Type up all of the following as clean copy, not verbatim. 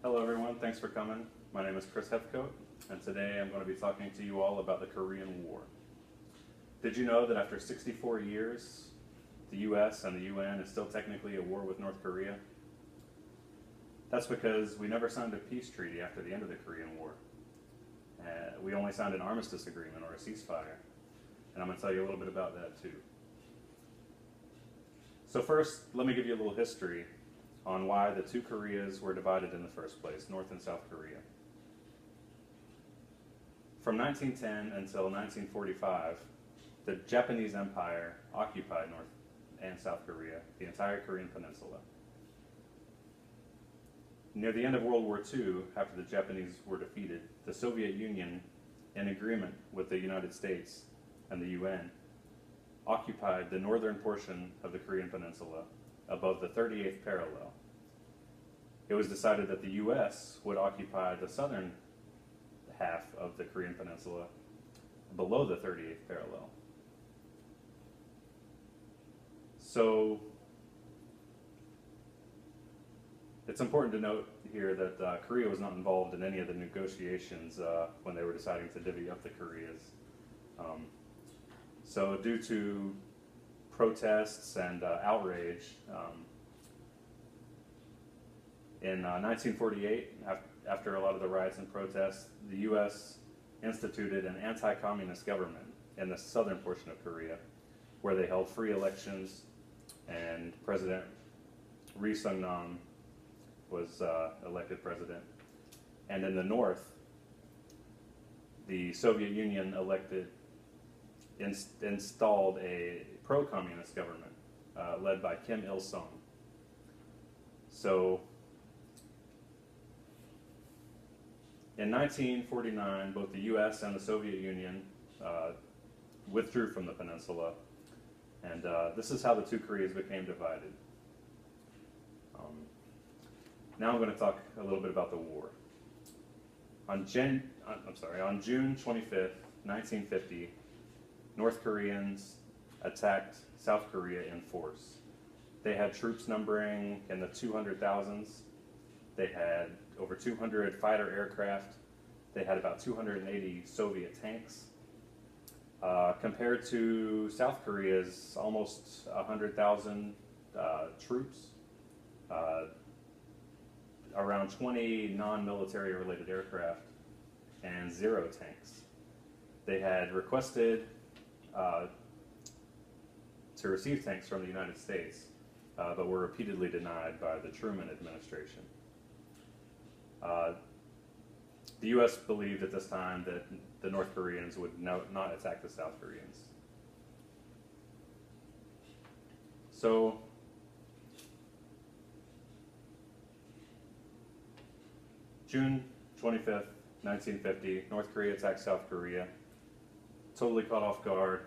Hello everyone, thanks for coming. My name is Chris Hethcoat, and today I'm going to be talking to you all about the Korean War. Did you know that after 64 years, the US and the UN is still technically at war with North Korea? That's because we never signed a peace treaty after the end of the Korean War. We only signed an armistice agreement or a ceasefire, and I'm going to tell you a little bit about that too. So first, let me give you a little history on why the two Koreas were divided in the first place, North and South Korea. From 1910 until 1945, the Japanese Empire occupied North and South Korea, the entire Korean peninsula. Near the end of World War II, after the Japanese were defeated, the Soviet Union, in agreement with the United States and the UN, occupied the northern portion of the Korean peninsula above the 38th parallel. It was decided that the US would occupy the southern half of the Korean peninsula below the 38th parallel. So it's important to note here that Korea was not involved in any of the negotiations when they were deciding to divvy up the Koreas. So due to protests and outrage, in 1948, after a lot of the riots and protests, the U.S. instituted an anti-communist government in the southern portion of Korea, where they held free elections, and President Ri Sung-nam was elected president. And in the north, the Soviet Union installed a pro-communist government led by Kim Il-sung. So in 1949, both the U.S. and the Soviet Union withdrew from the peninsula, and this is how the two Koreas became divided. Now I'm going to talk a little bit about the war. On June 25th, 1950, North Koreans attacked South Korea in force. They had troops numbering in the 200,000s. They had over 200 fighter aircraft. They had about 280 Soviet tanks. Compared to South Korea's almost 100,000 troops, around 20 non-military related aircraft, and 0 tanks. They had requested to receive tanks from the United States, but were repeatedly denied by the Truman administration. The U.S. believed at this time that the North Koreans would not attack the South Koreans. So June 25th, 1950, North Korea attacked South Korea, totally caught off guard.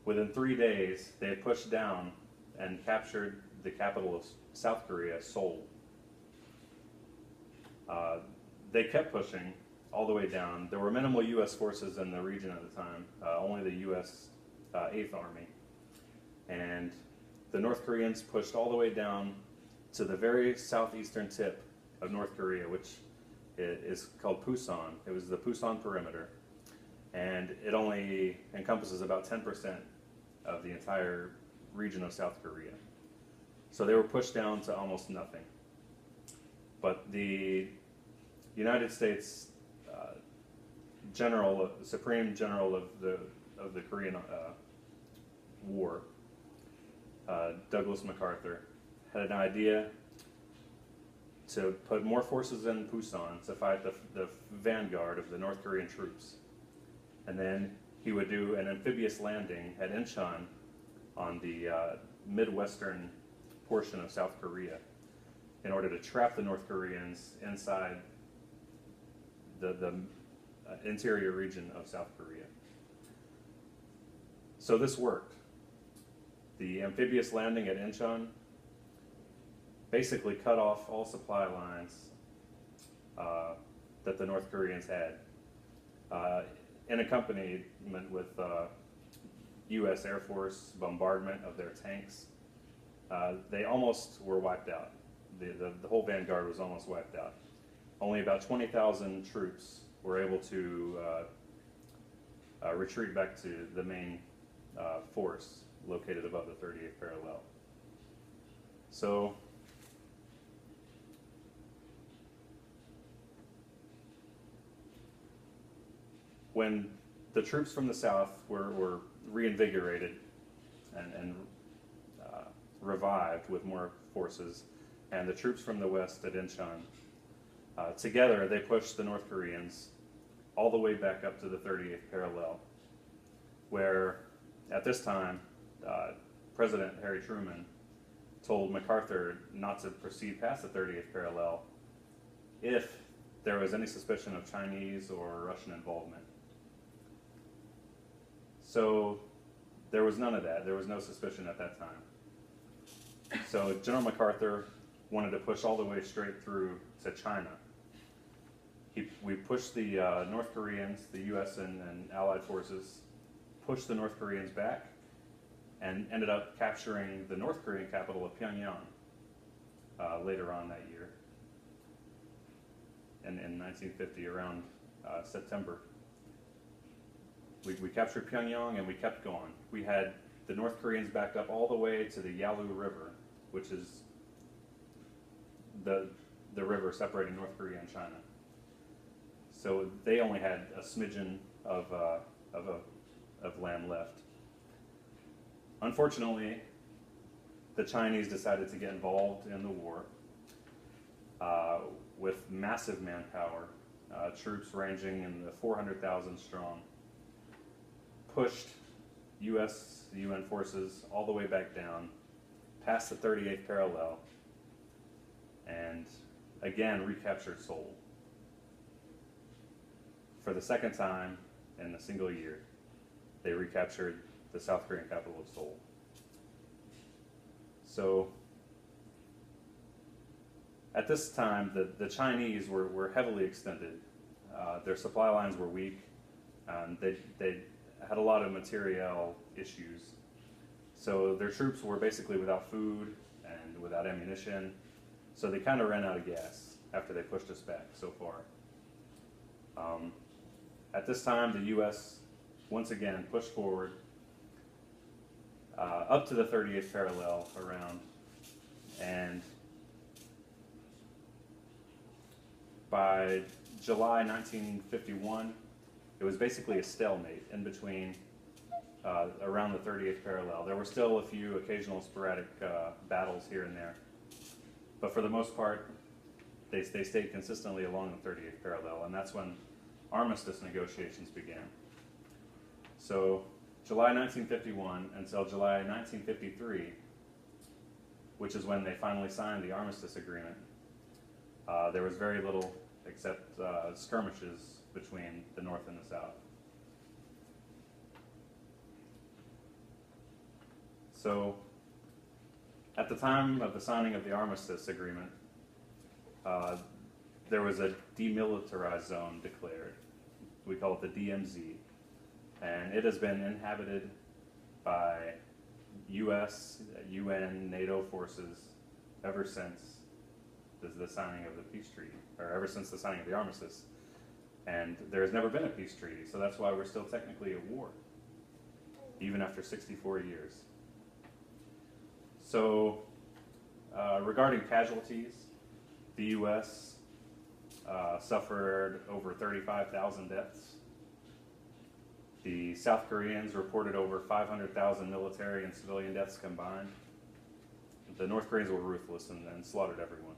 Within 3 days, they had pushed down and captured the capital of South Korea, Seoul. They kept pushing all the way down. There were minimal U.S. forces in the region at the time, only the U.S. 8th Army. And the North Koreans pushed all the way down to the very southeastern tip of North Korea, which is called Pusan. It was the Pusan perimeter, and it only encompasses about 10% of the entire region of South Korea. So they were pushed down to almost nothing. But the United States Supreme General of the Korean War, Douglas MacArthur, had an idea to put more forces in Pusan to fight the vanguard of the North Korean troops. And then he would do an amphibious landing at Incheon on the midwestern portion of South Korea in order to trap the North Koreans inside the interior region of South Korea. So this worked. The amphibious landing at Incheon basically cut off all supply lines that the North Koreans had, in accompaniment with U.S. Air Force bombardment of their tanks. They almost were wiped out. The whole vanguard was almost wiped out. Only about 20,000 troops were able to retreat back to the main force located above the 38th parallel. So when the troops from the south were reinvigorated and revived with more forces, and the troops from the west at Incheon, together they pushed the North Koreans all the way back up to the 38th parallel, where at this time President Harry Truman told MacArthur not to proceed past the 38th parallel if there was any suspicion of Chinese or Russian involvement. So there was none of that. There was no suspicion at that time. So General MacArthur wanted to push all the way straight through to China. We pushed the North Koreans, the U.S. and Allied forces, pushed the North Koreans back, and ended up capturing the North Korean capital of Pyongyang later on that year, in 1950, around September. We captured Pyongyang and we kept going. We had the North Koreans backed up all the way to the Yalu River, which is the river separating North Korea and China. So they only had a smidgen of land left. Unfortunately, the Chinese decided to get involved in the war with massive manpower, troops ranging in the 400,000 strong, pushed U.S. UN forces all the way back down, past the 38th parallel, and again recaptured Seoul. For the second time in a single year, they recaptured the South Korean capital of Seoul. So at this time, the Chinese were heavily extended. Their supply lines were weak. They had a lot of materiel issues. So their troops were basically without food and without ammunition. So they kind of ran out of gas after they pushed us back so far. At this time, the U.S. once again pushed forward up to the 38th parallel around, and by July 1951, it was basically a stalemate in between around the 38th parallel. There were still a few occasional sporadic battles here and there, but for the most part, they stayed consistently along the 38th parallel, and that's when armistice negotiations began. So July 1951 until July 1953, which is when they finally signed the armistice agreement, there was very little except skirmishes between the North and the South. So at the time of the signing of the armistice agreement, there was a demilitarized zone declared. We call it the DMZ. And it has been inhabited by U.S., UN, NATO forces ever since the signing of the peace treaty, or ever since the signing of the armistice. And there has never been a peace treaty, so that's why we're still technically at war, even after 64 years. So, regarding casualties, the U.S. Suffered over 35,000 deaths. The South Koreans reported over 500,000 military and civilian deaths combined. The North Koreans were ruthless and slaughtered everyone.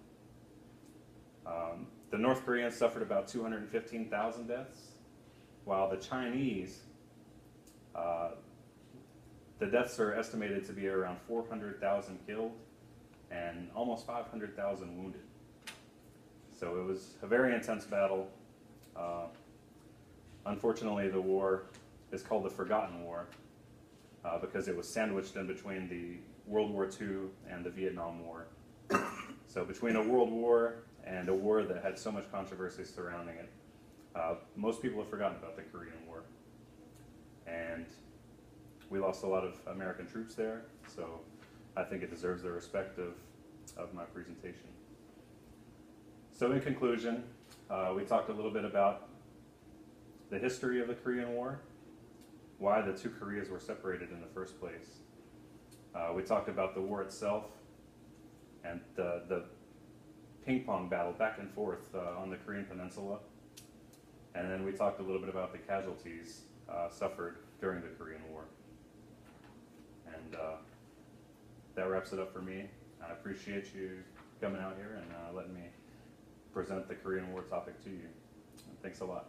The North Koreans suffered about 215,000 deaths, while the Chinese, the deaths are estimated to be around 400,000 killed and almost 500,000 wounded. So it was a very intense battle. Unfortunately, the war is called the Forgotten War because it was sandwiched in between the World War II and the Vietnam War. So between a world war and a war that had so much controversy surrounding it, most people have forgotten about the Korean War. And we lost a lot of American troops there, so I think it deserves the respect of my presentation. So in conclusion, we talked a little bit about the history of the Korean War, why the two Koreas were separated in the first place. We talked about the war itself and the ping pong battle back and forth on the Korean Peninsula. And then we talked a little bit about the casualties suffered during the Korean War. And that wraps it up for me. I appreciate you coming out here and letting me present the Korean War topic to you. Thanks a lot.